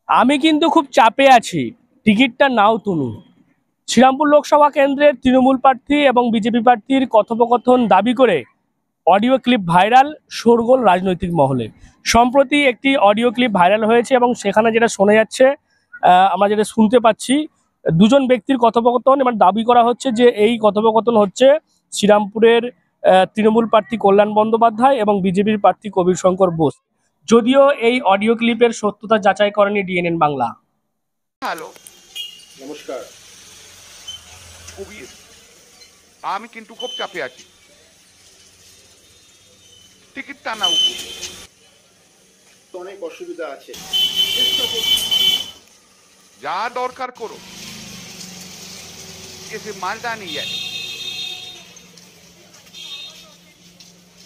আমি কিন্তু খুব চাপে আছি, টিকিটটা নাও তুমি। শ্রীরামপুর লোকসভা কেন্দ্রের তৃণমূল প্রার্থী এবং বিজেপি প্রার্থীর কথোপকথন দাবি করে অডিও ক্লিপ ভাইরাল, শোরগোল রাজনৈতিক মহলে। সম্প্রতি একটি অডিও ক্লিপ ভাইরাল হয়েছে এবং সেখানে যেটা শোনা যাচ্ছে, আমরা যেটা শুনতে পাচ্ছি, দুজন ব্যক্তির কথোপকথন। এবার দাবি করা হচ্ছে যে এই কথোপকথন হচ্ছে শ্রীরামপুরের তৃণমূল প্রার্থী কল্যাণ বন্দ্যোপাধ্যায় এবং বিজেপির প্রার্থী কবির শঙ্কর বোস। যদিও এই অডিও ক্লিপের সত্যতা যাচাই করেনি ডিএনএন বাংলা। হ্যালো, নমস্কার। কবির, আমি কিন্তু খুব চাপে আছি, টিকিটটা নাও। তো অনেক অসুবিধা আছে, যা দরকার করো, এসে মালটা নিয়ে যায়।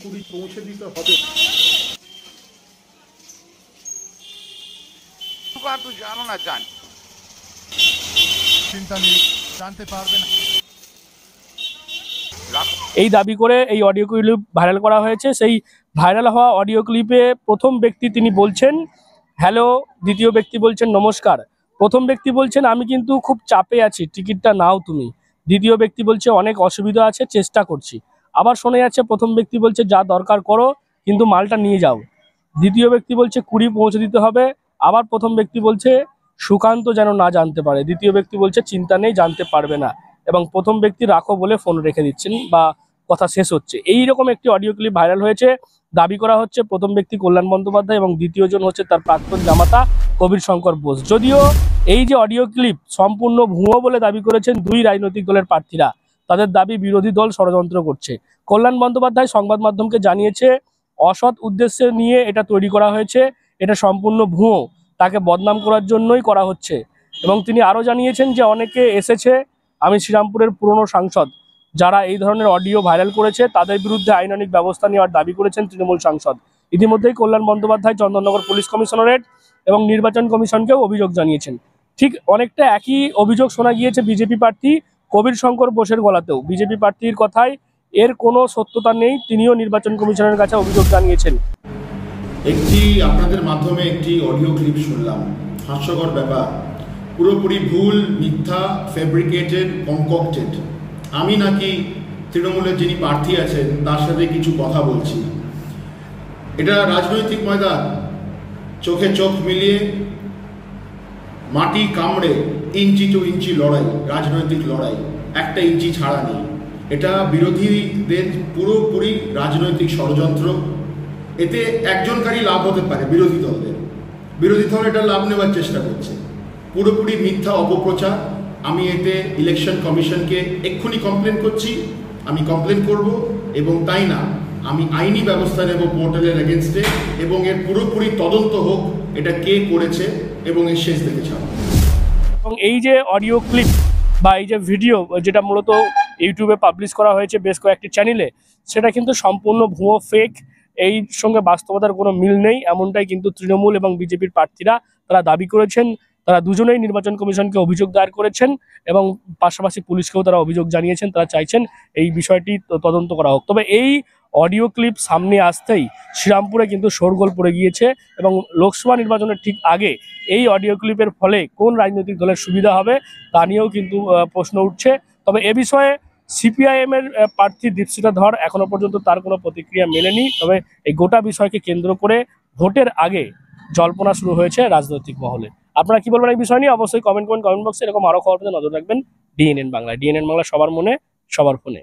কুড়ি পৌঁছে দিতে হবে। তো জানো না, জান চিন্তা নেই, জানতে পারবে না। এই দাবি করে এই অডিও ক্লিপ ভাইরাল করা হয়েছে। সেই ভাইরাল হওয়া অডিও ক্লিপে প্রথম ব্যক্তি তিনি বলছেন হ্যালো, দ্বিতীয় ব্যক্তি বলছেন নমস্কার। প্রথম ব্যক্তি বলছেন আমি কিন্তু খুব চাপে আছি, টিকিটটা নাও তুমি। দ্বিতীয় ব্যক্তি বলছে অনেক অসুবিধা আছে, চেষ্টা করছি। আবার শোনা যাচ্ছে প্রথম ব্যক্তি বলছে যা দরকার করো, কিন্তু মালটা নিয়ে যাও। দ্বিতীয় ব্যক্তি বলছে 20 পৌঁছে দিতে হবে। আবার প্রথম ব্যক্তি বলছে সুকান্ত যেন না জানতে পারে। দ্বিতীয় ব্যক্তি বলছে চিন্তা নেই, জানতে পারবে না। এবং প্রথম ব্যক্তি রাখো বলে ফোন রেখে দিচ্ছেন বা কথা শেষ হচ্ছে। এই রকম একটি অডিও ক্লিপ ভাইরাল হয়েছে। দাবি করা হচ্ছে প্রথম ব্যক্তি কল্যাণ বন্দ্যোপাধ্যায় এবং দ্বিতীয় জন হচ্ছে তার প্রাক্তন জামাতা কবির শঙ্কর বোস। যদিও এই যে অডিও ক্লিপ সম্পূর্ণ ভুয়ো বলে দাবি করেছেন দুই রাজনৈতিক দলের প্রার্থীরা। তাদের দাবি বিরোধী দল ষড়যন্ত্র করছে। কল্যাণ বন্দ্যোপাধ্যায় সংবাদ মাধ্যমকে জানিয়েছে অসৎ উদ্দেশ্যে নিয়ে এটা তৈরি করা হয়েছে, এটা সম্পূর্ণ ভুয়ো, তাকে বদনাম করার জন্যই করা হচ্ছে। এবং তিনি আরও জানিয়েছেন যে অনেকে এসেছে, আমি শ্রীরামপুরের পুরনো সাংসদ, যারা এই ধরনের অডিও ভাইরাল করেছে তাদের বিরুদ্ধে আইনানুগ ব্যবস্থা নেওয়ার দাবি করেছেন তৃণমূল সাংসদ। ইতিমধ্যেই কল্যাণ বন্দ্যোপাধ্যায় চন্দননগর পুলিশ কমিশনারেট এবং নির্বাচন কমিশনকেও অভিযোগ জানিয়েছেন। ঠিক অনেকটা একই অভিযোগ শোনা গিয়েছে বিজেপি প্রার্থী কবির শঙ্কর বোসের গলাতেও। বিজেপি প্রার্থীর কথায় এর কোনো সত্যতা নেই, তিনিও নির্বাচন কমিশনের কাছে অভিযোগ জানিয়েছেন। আপনাদের মাধ্যমে একটি অডিও ক্লিপ শুনলাম, হাস্যকর ব্যাপার, পুরোপুরি ভুল, মিথ্যা, ফেব্রিকেটেড, কনকক্টেড। আমি নাকি তৃণমূলের যিনি প্রার্থী আছেন তার সাথে কিছু কথা বলছি। এটা রাজনৈতিক ময়দান, চোখে চোখ মিলিয়ে মাটি কামড়ে ইঞ্চি টু ইঞ্চি লড়াই, রাজনৈতিক লড়াই, একটা ইঞ্চি ছাড়া নেই। এটা বিরোধীদের পুরোপুরি রাজনৈতিক ষড়যন্ত্র। এতে একজনকারই লাভ হতে পারে, বিরোধী দলদের। বিরোধী দল এটা লাভ নেওয়ার চেষ্টা করছে, পুরোপুরি মিথ্যা অপপ্রচার। আমি এতে ইলেকশন কমিশনকে এক্ষুনি কমপ্লেন করছি, আমি কমপ্লেন করব। এবং তাই না, আমি আইনি ব্যবস্থা নেব পোর্টালের এগেনস্টে এবং এর পুরোপুরি তদন্ত হোক, এটা কে করেছে এবং এর শেষ দেখে ছাড়ব। এবং এই যে অডিও ক্লিপ বা এই যে ভিডিও যেটা মূলত ইউটিউবে পাবলিশ করা হয়েছে বেশ কয়েকটি চ্যানেলে, সেটা কিন্তু সম্পূর্ণ ভুয়ো, ফেক। এই সঙ্গে বাস্তবতার কোনো মিল নেই, এমনটাই কিন্তু তৃণমূল এবং বিজেপির প্রার্থীরা তারা দাবি করেছেন। তারা দুজনেই নির্বাচন কমিশনকে অভিযোগ দায়ের করেছেন এবং পাশাপাশি পুলিশকেও তারা অভিযোগ জানিয়েছেন। তারা চাইছেন এই বিষয়টি তদন্ত করা হোক। তবে এই অডিও ক্লিপ সামনে আসতেই শ্রীরামপুরে কিন্তু শোরগোল পড়ে গিয়েছে এবং লোকসভা নির্বাচনের ঠিক আগে এই অডিও ক্লিপের ফলে কোন রাজনৈতিক দলের সুবিধা হবে তা নিয়েও কিন্তু প্রশ্ন উঠছে। তবে এ বিষয়ে সিপিআইএম এর প্রার্থী দীপশিতা ধর এখনো পর্যন্ত তার কোনো প্রতিক্রিয়া মেলেনি। তবে এই গোটা বিষয়কে কেন্দ্র করে ভোটের আগে জল্পনা শুরু হয়েছে রাজনৈতিক মহলে। আপনারা কি বলবেন এই বিষয় নিয়ে অবশ্যই কমেন্ট করুন কমেন্ট বক্সে। এরকম আরো খবর পেতে নজর রাখবেন ডিএনএন বাংলা। ডিএনএন বাংলা, সবার মনে সবার ফোনে।